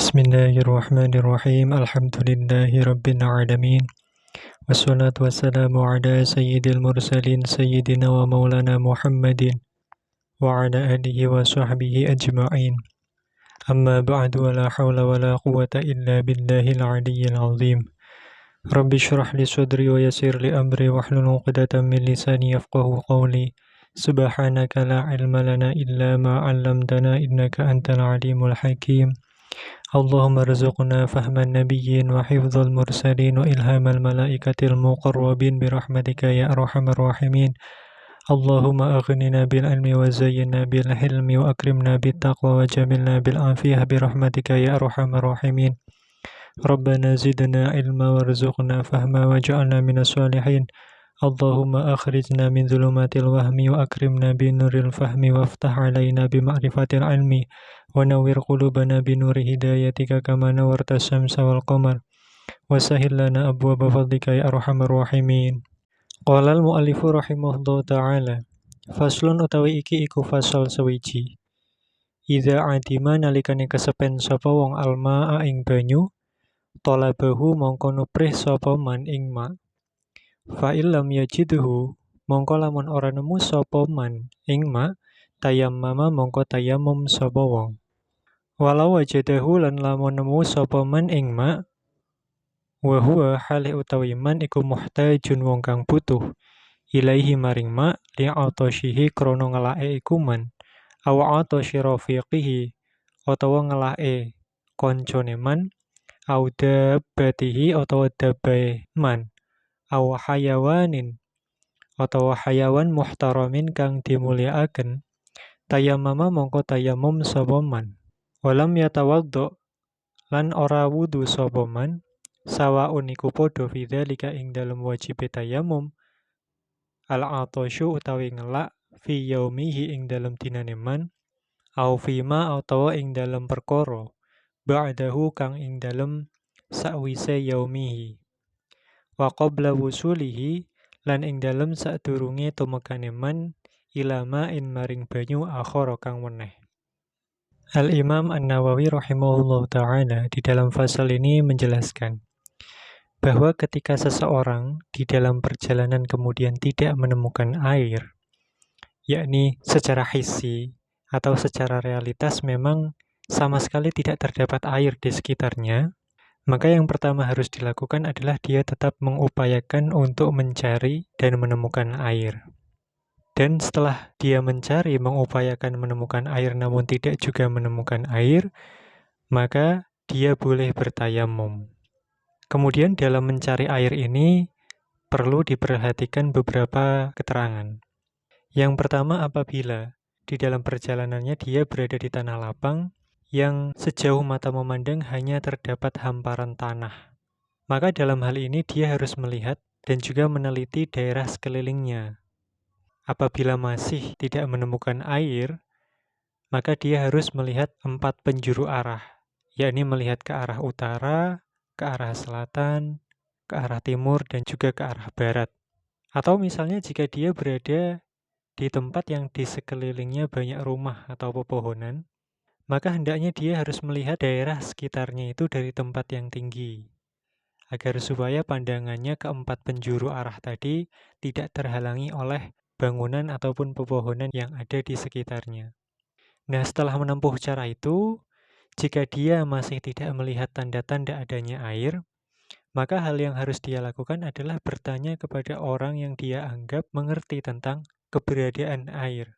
Bismillahirrahmanirrahim. Alhamdulillahi rabbil alamin. Wassalatu wassalamu ala sayyidil mursalin sayyidina wa maulana Muhammadin wa ala alihi wa sahbihi ajma'in. Amma ba'du, wa la hawla wa la quwwata illa billahil aliyyil azim. Rabbi shrah li sadri wa yassir li amri wahlul 'uqdatam min lisani yafqahu qawli. Subhanaka la ilma lana illa ma 'allamtana innaka antal alimul hakim. Allahumma rzuqna fahman nabiyyin wa hifdzal mursalin wa ilhamal malaikatil muqarrabin birahmatika ya arhamar rahimin. Allahumma aghnina bil ilmi wa zayyinna bil hilmi wa akrimna bit taqwa wa jamilna bil afiyah birahmatika ya arhamar rahimin. Rabbana zidna ilma warzuqna fahma waj'alna minas solihin. Allahumma akhrijna min dhulumatil wahmi wa akrimna binuril fahmi waftah alaina bima'rifatil ilmi wa nawwir qulubana binuri hidayatika kama nawarta syamsa wal qamar wa sahhil lana abwaaba fadlika ya arhamar rahimin. Qala al muallifu rahimahullahu ta'ala, faslun utawi iki iku fasal sewiji. Idza adima nalikane kesepen sapa wong almaa ing banyu, talabahu mongko nuprih sapa man ing ma. Fa illam yajidhu mongko lamun ora nemu sapa man ing ma, tayammama mongko tayammum sapa wong. Walau wajadahu lan lamun nemu sapa man ing ma, wa huwa halih utawi man iku muhtajun wong kang butuh ilaihi maring ma li'atashihi krana ngelake iku man, aw atashi rafiqihi utawa ngelake koncone man, aw dabbatihi utawa dabbae man, aw hayawanin utawa hayawan muhtaramin kang dimulyakaken, tayammama mongko tayammum sapa man. Walam yatawaddo lan ora wudu sapa man, sawaun iku padha fidzalika ing dalem wajib tayammum, al-atasyu utawi ngelak fi yaumihi ing dalem dinane man, au fima utawa ing dalem perkara ba'dahu kang ing dalem sakwise yaumihi, wa qabla wusulihi lan ing dalem sadurunge tumekane man ila ma'in maring banyu akhara kang weneh. Al-Imam An-Nawawi rahimahullah ta'ala di dalam fasal ini menjelaskan bahwa ketika seseorang di dalam perjalanan kemudian tidak menemukan air, yakni secara hissi atau secara realitas memang sama sekali tidak terdapat air di sekitarnya, maka yang pertama harus dilakukan adalah dia tetap mengupayakan untuk mencari dan menemukan air. Dan setelah dia mencari, mengupayakan menemukan air namun tidak juga menemukan air, maka dia boleh bertayamum. Kemudian dalam mencari air ini perlu diperhatikan beberapa keterangan. Yang pertama, apabila di dalam perjalanannya dia berada di tanah lapang yang sejauh mata memandang hanya terdapat hamparan tanah, maka dalam hal ini dia harus melihat dan juga meneliti daerah sekelilingnya. Apabila masih tidak menemukan air, maka dia harus melihat 4 penjuru arah, yakni melihat ke arah utara, ke arah selatan, ke arah timur, dan juga ke arah barat. Atau misalnya jika dia berada di tempat yang di sekelilingnya banyak rumah atau pepohonan, maka hendaknya dia harus melihat daerah sekitarnya itu dari tempat yang tinggi, agar supaya pandangannya ke 4 penjuru arah tadi tidak terhalangi oleh bangunan ataupun pepohonan yang ada di sekitarnya. Nah, setelah menempuh cara itu, jika dia masih tidak melihat tanda-tanda adanya air, maka hal yang harus dia lakukan adalah bertanya kepada orang yang dia anggap mengerti tentang keberadaan air.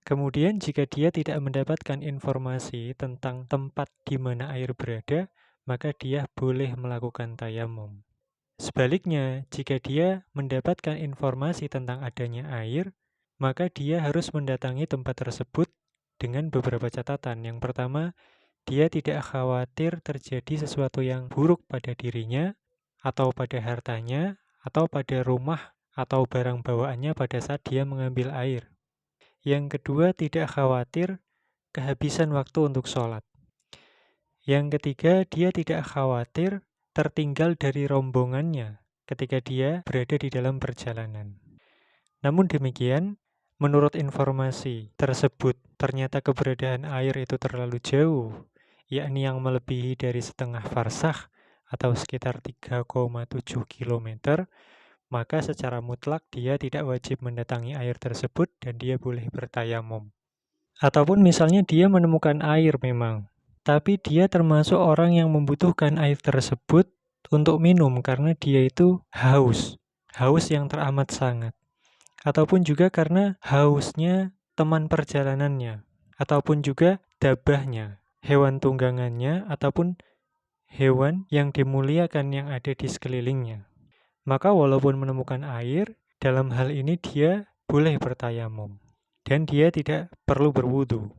Kemudian jika dia tidak mendapatkan informasi tentang tempat di mana air berada, maka dia boleh melakukan tayamum. Sebaliknya, jika dia mendapatkan informasi tentang adanya air, maka dia harus mendatangi tempat tersebut dengan beberapa catatan. Yang pertama, dia tidak khawatir terjadi sesuatu yang buruk pada dirinya, atau pada hartanya, atau pada rumah atau barang bawaannya pada saat dia mengambil air. Yang kedua, tidak khawatir kehabisan waktu untuk sholat. Yang ketiga, dia tidak khawatir tertinggal dari rombongannya ketika dia berada di dalam perjalanan. Namun demikian, menurut informasi tersebut, ternyata keberadaan air itu terlalu jauh, yakni yang melebihi dari setengah farsakh atau sekitar 3,7 km, maka secara mutlak dia tidak wajib mendatangi air tersebut dan dia boleh bertayamum. Ataupun misalnya dia menemukan air memang, tapi dia termasuk orang yang membutuhkan air tersebut untuk minum karena dia itu haus yang teramat sangat. Ataupun juga karena hausnya teman perjalanannya, ataupun juga dabahnya, hewan tunggangannya, ataupun hewan yang dimuliakan yang ada di sekelilingnya. Maka walaupun menemukan air, dalam hal ini dia boleh bertayamum. Dan dia tidak perlu berwudu.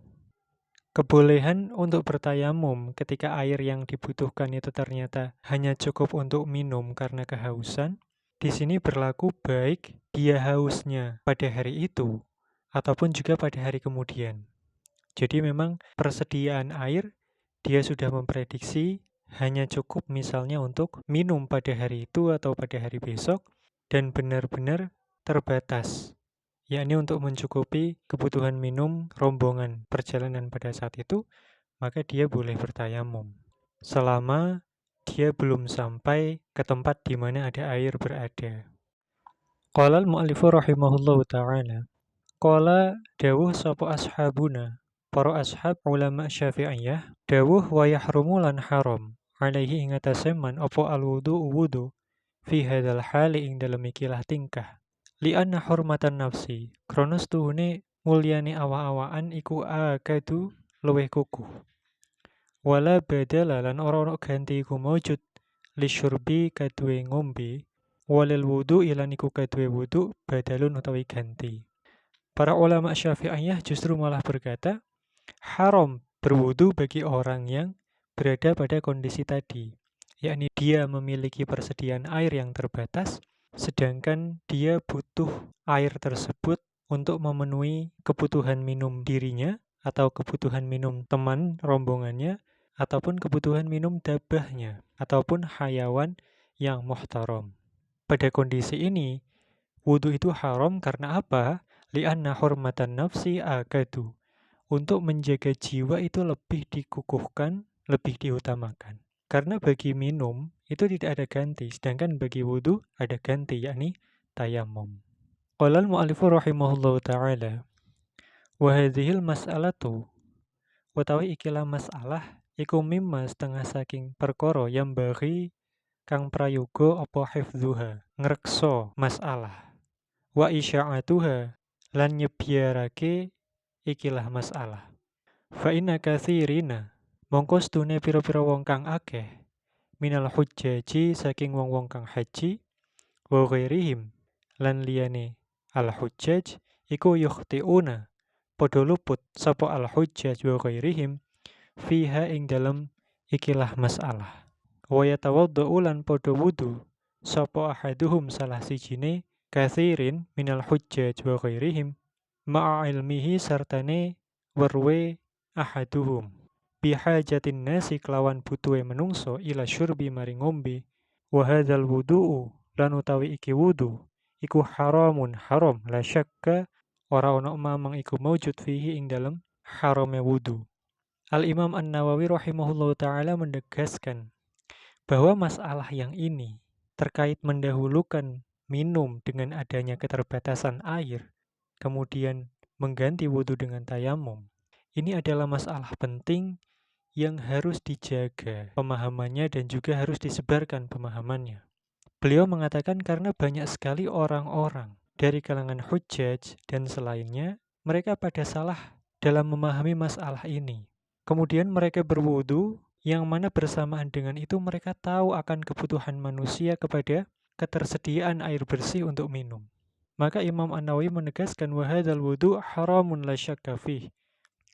Kebolehan untuk bertayamum ketika air yang dibutuhkan itu ternyata hanya cukup untuk minum karena kehausan, di sini berlaku baik dia hausnya pada hari itu ataupun juga pada hari kemudian. Jadi memang persediaan air dia sudah memprediksi hanya cukup misalnya untuk minum pada hari itu atau pada hari besok dan benar-benar terbatas, yakni untuk mencukupi kebutuhan minum rombongan perjalanan pada saat itu, maka dia boleh bertayamum selama dia belum sampai ke tempat di mana ada air berada. Qala al-mu'allifu rahimahullahu ta'ala, qala dawuh sapa ashabuna, para ashab ulama Syafi'iyah, dawuh wa yahrumu lan haram alaihi ing atase man apa al-wudu wudu fi hadzal hali ing dalem ikilah tingkah. Li'anna hurmatan nafsi, krana setuhune mulyane awa-awaan iku akadu luwih kukuh. Wala badala lan ora ono ganti iku maujud li syurbi kaduwe ngombe, walil wudu ilan iku kaduwe wudu badalun utawi ganti. Para ulama Syafi'iyah justru malah berkata, haram berwudu bagi orang yang berada pada kondisi tadi, yakni dia memiliki persediaan air yang terbatas, sedangkan dia butuh air tersebut untuk memenuhi kebutuhan minum dirinya, atau kebutuhan minum teman rombongannya, ataupun kebutuhan minum dabahnya, ataupun hayawan yang muhtaram. Pada kondisi ini, wudu itu haram karena apa? Li'anna hurmatan nafsi akadu. Untuk menjaga jiwa itu lebih dikukuhkan, lebih diutamakan. Karena bagi minum itu tidak ada ganti, sedangkan bagi wudu ada ganti, yakni tayamum. Qala al-mu'allifu rahimahullahu ta'ala, wa hadhil mas'alatu, utawi ikilah masalah iku mimma setengah saking perkara yang bagi kang prayoga apa hifdzuha, ngrekso masalah, wa isya'atuha lan nyebyarake ikilah masalah. Fa inna katsirina, mongko stune pira-pira wong kang akeh, minal hujjaji saking wong-wong kang haji, wa ghairihim lan liyane al hujjaj iku yukhtiuna, padha luput sapa al hujjaj wa ghairihim fiha ing dalem ikilah masalah. Wa yatawaddau lan padha wudu sapa ahaduhum salah sijine katsirin minal hujjaj wa ghairihim ma'a ilmihi sartane werwe ahaduhum bihajatin nasi kelawan butuhe menungso ila syurbi maring ngombe, wa hadzal wudu'u lan utawi iki wudu iku haramun haram la syakka ora ono mamang iku maujud fihi ing dalem harame wudu. Al-Imam An-Nawawi rahimahullahu ta'ala menegaskan bahwa masalah yang ini terkait mendahulukan minum dengan adanya keterbatasan air, kemudian mengganti wudu dengan tayamum, ini adalah masalah penting yang harus dijaga pemahamannya dan juga harus disebarkan pemahamannya. Beliau mengatakan karena banyak sekali orang-orang dari kalangan hujjaj dan selainnya, mereka pada salah dalam memahami masalah ini. Kemudian mereka berwudu, yang mana bersamaan dengan itu mereka tahu akan kebutuhan manusia kepada ketersediaan air bersih untuk minum. Maka Imam An-Nawawi menegaskan wa hadzal wudu haramun la syakka fih.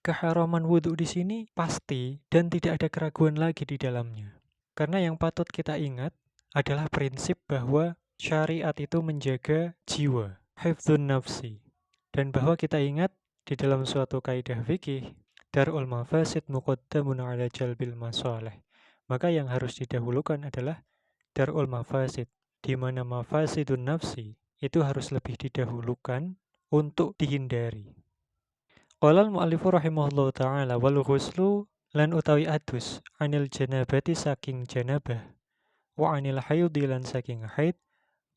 Keharaman wudu di sini pasti dan tidak ada keraguan lagi di dalamnya. Karena yang patut kita ingat adalah prinsip bahwa syariat itu menjaga jiwa, hifdzun nafsi. Dan bahwa kita ingat di dalam suatu kaidah fikih, dar'ul mafasid muqaddamun ala jalbil masalih. Maka yang harus didahulukan adalah dar'ul mafasid, di mana mafasidun nafsi itu harus lebih didahulukan untuk dihindari. Qala al-mu'allifu rahimahullahu ta'ala wal ghuslu lan utawi adus anil janabati saking janabah wa anil haidhi lan saking haid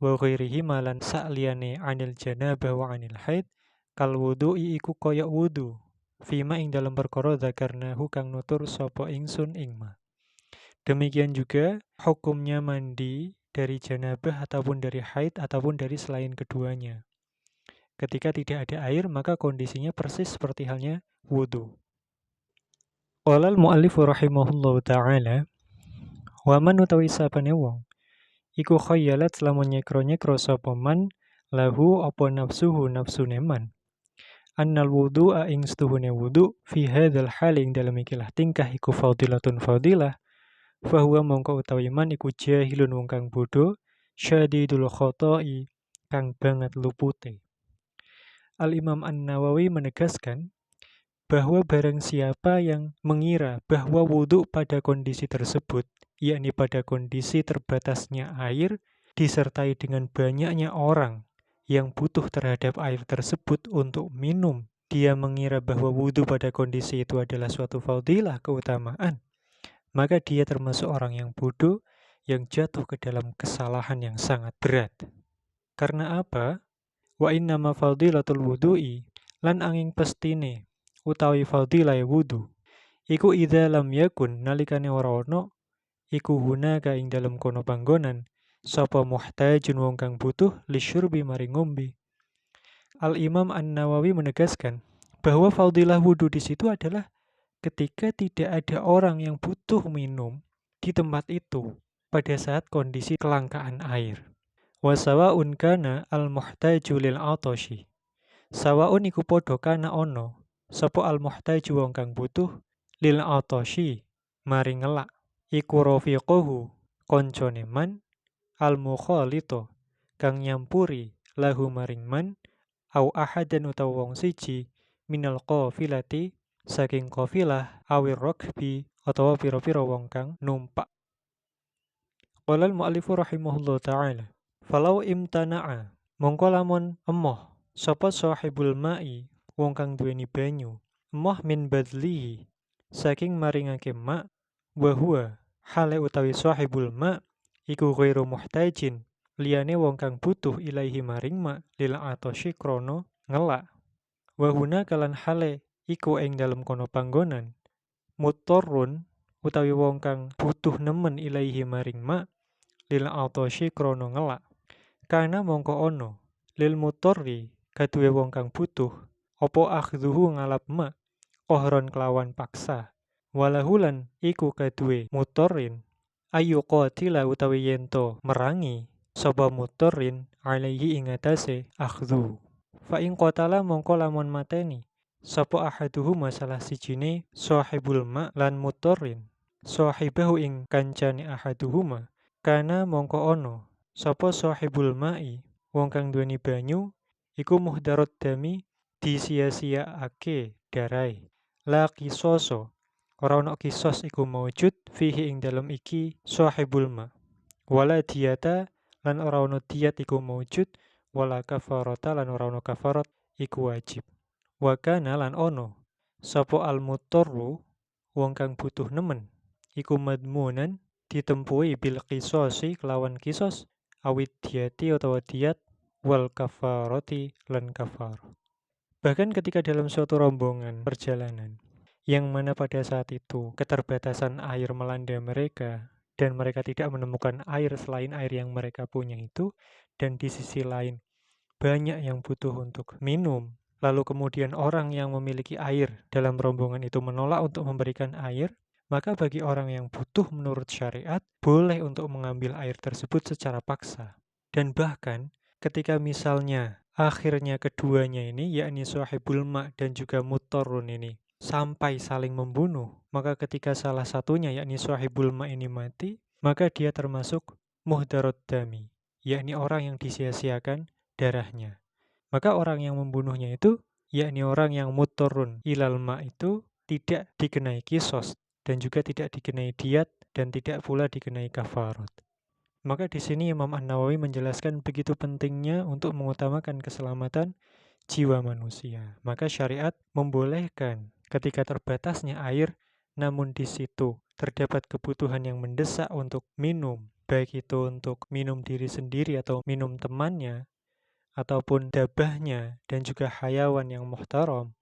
wa ghairihi malan sakliyane anil janabah wa anil haid kal wudu'i iku koyok wudu fima ing dalam perkara dzakarnahu kang nutur sapa ingsun ing ma. Demikian juga hukumnya mandi dari janabah ataupun dari haid ataupun dari selain keduanya. Ketika tidak ada air maka kondisinya persis seperti halnya wudu. Qala al-mu'allifu rahimahullahu ta'ala wa man utawi sapane wong iku khayyalat lamun nyekro-nyekro sapa man lahu apa nafsuhu nafsune man annal wudu'a ing setuhune wudu fi hadzal hal ing dalam ikilah tingkah iku fadilatun fadilah fahuwa mongko utawi man iku jahilun wong kang bodho syadidul khoto'i kang banget lupute. Al-Imam An-Nawawi menegaskan bahwa barang siapa yang mengira bahwa wudhu pada kondisi tersebut, yakni pada kondisi terbatasnya air, disertai dengan banyaknya orang yang butuh terhadap air tersebut untuk minum, dia mengira bahwa wudhu pada kondisi itu adalah suatu fadilah keutamaan, maka dia termasuk orang yang bodoh yang jatuh ke dalam kesalahan yang sangat berat. Karena apa? Wa innama fadilatul wudu'i lan angin pestine utawi fadilah wudu iku idza lam yakun nalikane ora ono iku hunaka ing dalem kono panggonan sapa muhtajun wong kang butuh lisyurbi mari ngombe. Al-Imam An-Nawawi menegaskan bahwa fadilah wudu di situ adalah ketika tidak ada orang yang butuh minum di tempat itu pada saat kondisi kelangkaan air. Wa sawa'un kana al-muhtaju lil 'atashi. Sawa'un iku padha kana ono sapa al-muhtaju wong kang butuh lil 'atashi mari ngelak iku rafiquhu koncone man al-mukhalito kang nyampuri lahu maring man au ahadan utawa wong siji minal qafilati saking qafilah awir rokbi utawa pira-pira wong kang numpak. Qala al-mu'allifu rahimahullah ta'ala falau imtana'a mongko lamun emoh sapa sahibul ma'i wong kang duweni banyu emoh min badlihi saking maringake ma wa huwa hale utawi sahibul ma iku ghairu muhtajin liyane wong kang butuh ilaihi maring ma lil atashi krono ngelak wa huna kalan hale iku ing dalem kono panggonan muttarrun utawi wong kang butuh nemen ilaihi maring ma lil atashi krono ngelak kana mongko ono lil mutorri kaduwe wong kang butuh opo akhdhuhu ngalap ma kohron kelawan paksa walahulan iku kaduwe mutorrin ayu qatila utawi yento merangi sapa mutorrin alaihi ingatase akhdhu fa ing qatala mongko lamun mateni sapa ahaduhu masalah sijine sahibul ma lan mutorrin sahibahu ing kancane ahaduhuma kana mongko ono sapa sahibul ma'i wong kang duweni banyu iku muhdarat dami disia-siaake darai la kisoso ora ono kisos iku maujud fihi ing dalem iki sahibul ma wala diyata lan ora ono diyat iku maujud wala kafarata lan ora ono kafarat iku wajib wa kana lan ono sapa al mutarru wong kang butuh nemen iku madmunan ditempuhi bil qisosi kelawan kisos awid diyati atau diyat wal kafaroti lan kafar. Bahkan ketika dalam suatu rombongan perjalanan yang mana pada saat itu keterbatasan air melanda mereka dan mereka tidak menemukan air selain air yang mereka punya itu dan di sisi lain banyak yang butuh untuk minum lalu kemudian orang yang memiliki air dalam rombongan itu menolak untuk memberikan air maka bagi orang yang butuh menurut syariat, boleh untuk mengambil air tersebut secara paksa. Dan bahkan ketika misalnya akhirnya keduanya ini, yakni sahibul ma' dan juga mutarrun ini, sampai saling membunuh, maka ketika salah satunya, yakni sahibul ma' ini mati, maka dia termasuk muhdarat dami, yakni orang yang disia-siakan darahnya. Maka orang yang membunuhnya itu, yakni orang yang mutarrun ilal ma' itu, tidak dikenai kisos, dan juga tidak dikenai diat dan tidak pula dikenai kafarat. Maka di sini Imam An-Nawawi menjelaskan begitu pentingnya untuk mengutamakan keselamatan jiwa manusia. Maka syariat membolehkan ketika terbatasnya air namun di situ terdapat kebutuhan yang mendesak untuk minum, baik itu untuk minum diri sendiri atau minum temannya, ataupun dabahnya dan juga hayawan yang muhtaram,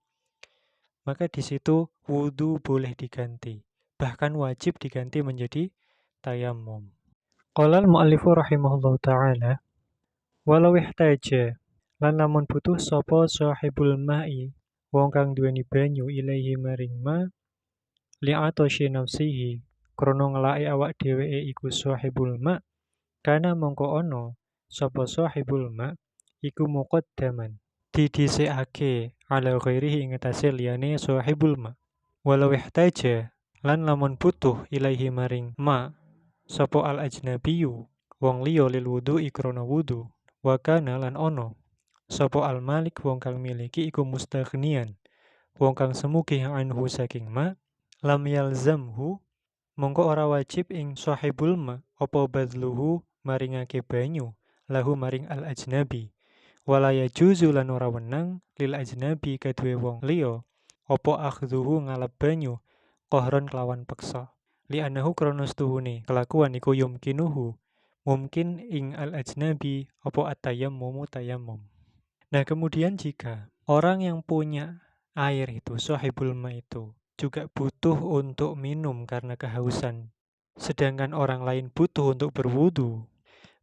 maka di situ wudhu boleh diganti. Bahkan wajib diganti menjadi tayamum. Qala al-mu'allifu rahimahullahu ta'ala, walau ihtaja, lan lamun butuh sapa sahibul ma'i, wong kang duweni banyu ilaihi maring ma, li'atoshi nafsihi, krana ngelake awak dheweke iku sahibul ma, kana mongko ono sapa sahibul ma, iku muqaddaman, didhisikake ala ghairihi ing atase liyane sahibul ma. Walau ihtaja, lan lamun butuh ilaihi maring ma, sapa al ajnabiyu wong liya lil wudu'i krana wudu, wa kana lan ono sapa al malik wong kang miliki iku mustaghniyan, wong kang semugih anhu saking ma, lam yalzamhu, mongko ora wajib ing sahibul ma apa badluhu maringake banyu lahu maring al ajnabi, wala yajuzu lan ora wenang lil ajnabi kaduwe wong liya apa akhdhuhu ngalap banyu qahron kelawan peksa, li anahu krana stuhune kelakuan iku yumkinuhu, mungkin ing al ajnabi apa at-tayammum tayammum. Nah, kemudian jika orang yang punya air itu, sahibul ma itu, juga butuh untuk minum karena kehausan, sedangkan orang lain butuh untuk berwudu,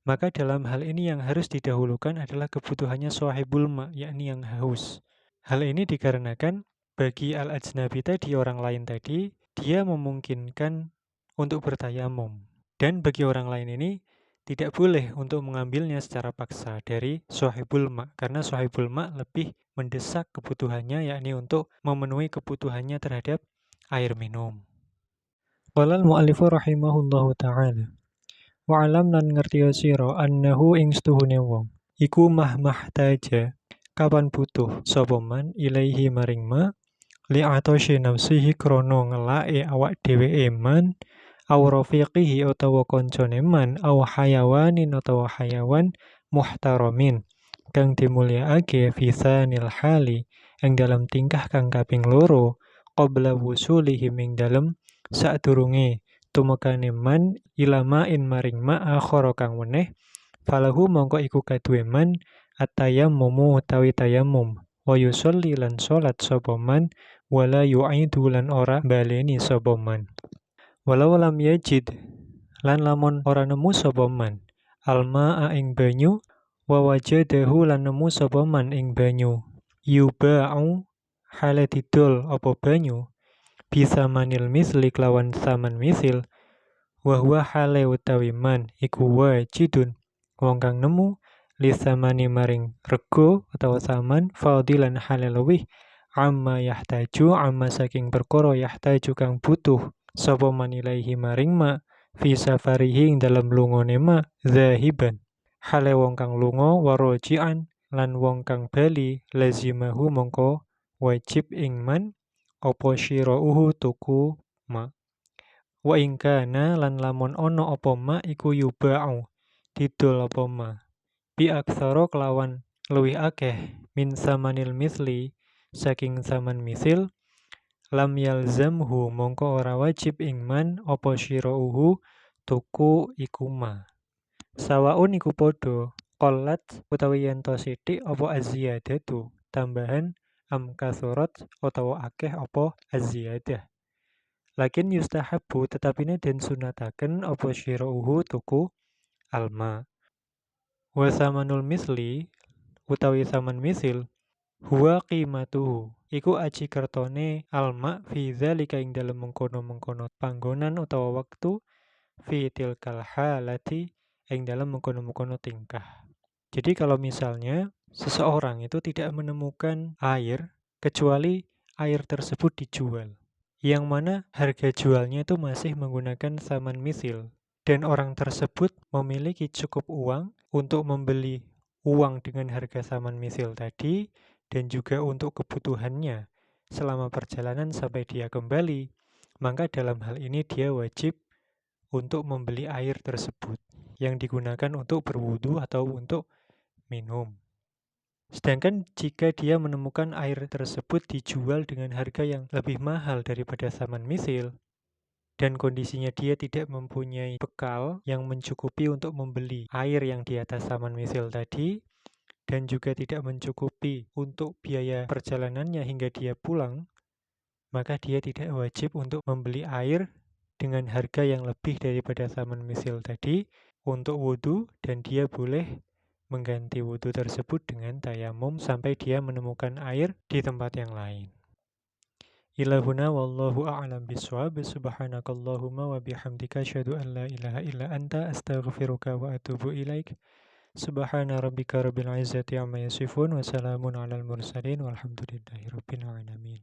maka dalam hal ini yang harus didahulukan adalah kebutuhannya sahibul ma, yakni yang haus. Hal ini dikarenakan bagi al-ajnabi tadi, orang lain tadi, dia memungkinkan untuk bertayamum. Dan bagi orang lain ini tidak boleh untuk mengambilnya secara paksa dari sahibul ma, karena sahibul ma lebih mendesak kebutuhannya, yakni untuk memenuhi kebutuhannya terhadap air minum. Qala al-mu'allifu rahimahullahu ta'ala, wa'alam lan ngertiya sira annahu ing setuhune wong iku mahmahtaja kapan butuh sapa man ilaihi maring ma, li'atoshi nafsihi krana ngelake awak dheweke man, aw rafiqihi utawa kancane man, aw hayawanin utawa hayawan muhtaramin kang dimulyakake fi tsanil hali ing dalam tingkah kang kaping loro, qabla wusulihim ing dalem sadurunge tumekane man ilamain maring ma akhara kang weneh, falahu mongko iku kaduwe man at-tayammumu utawi tayamum, wa yusolli lan salat sapa man, wala yu'idu lan ora baleni sapa man. Walau lam yajid, lan lamun ora nemu sapa man, alma'a ing banyu, wa wajadahu lan nemu sapa man ing banyu, yuba'u hale didol apa banyu, bisa manil misli kelawan saman misil, wa huwa hale utawi man iku wajidun wong kang nemu lisamani maring rego utawa saman, fadilan hale luwih amma yahtaju amma saking perkara yahtaju kang butuh sapa man ilaihi maring ma, fi safarihi ing dalem lungone ma, zahiban hale wong kang lunga, waroji'an lan wong kang bali, lazimahu mongko wajib ing man apa syirauhu tuku ma, wa ing kana lan lamun ana apa ma iku yuba'u didol apa ma, bi aksara kelawan luwih akeh min samanil misli saking saman misil, lam yalzamhu mongko ora wajib ing man apa syirauhu tuku iku ma. Sawaun iku padha qallat utawi yen to sithik apa aziyadatu tambahan, am kasurat utawa akeh apa aziyadah. Lakin yustahabu tetapine den sunataken apa syirauhu tuku alma. Wa samanul misli utawi saman misil, huwa qimatuhu iku aji kertone alma fi dzalika ing dalem mengkono-mengkono panggonan utawa wektu, fi tilkal halati ing dalem mengkono-mengkono tingkah. Jadi kalau misalnya seseorang itu tidak menemukan air kecuali air tersebut dijual, yang mana harga jualnya itu masih menggunakan saman misil, dan orang tersebut memiliki cukup uang untuk membeli uang dengan harga saman misil tadi, dan juga untuk kebutuhannya selama perjalanan sampai dia kembali, maka dalam hal ini dia wajib untuk membeli air tersebut yang digunakan untuk berwudu atau untuk minum. Sedangkan jika dia menemukan air tersebut dijual dengan harga yang lebih mahal daripada thaman misil, dan kondisinya dia tidak mempunyai bekal yang mencukupi untuk membeli air yang di atas thaman misil tadi, dan juga tidak mencukupi untuk biaya perjalanannya hingga dia pulang, maka dia tidak wajib untuk membeli air dengan harga yang lebih daripada thaman misil tadi untuk wudhu, dan dia boleh mengganti wudhu tersebut dengan tayamum sampai dia menemukan air di tempat yang lain. Ilahuna wallahu a'lam bishawab. Subhanakallahumma wa bihamdika asyhadu an la ilaha illa anta astaghfiruka wa atubu ilaik. Subhana rabbika rabbil izzati amma yasifun wa salamun alal mursalin walhamdulillahi rabbil alamin.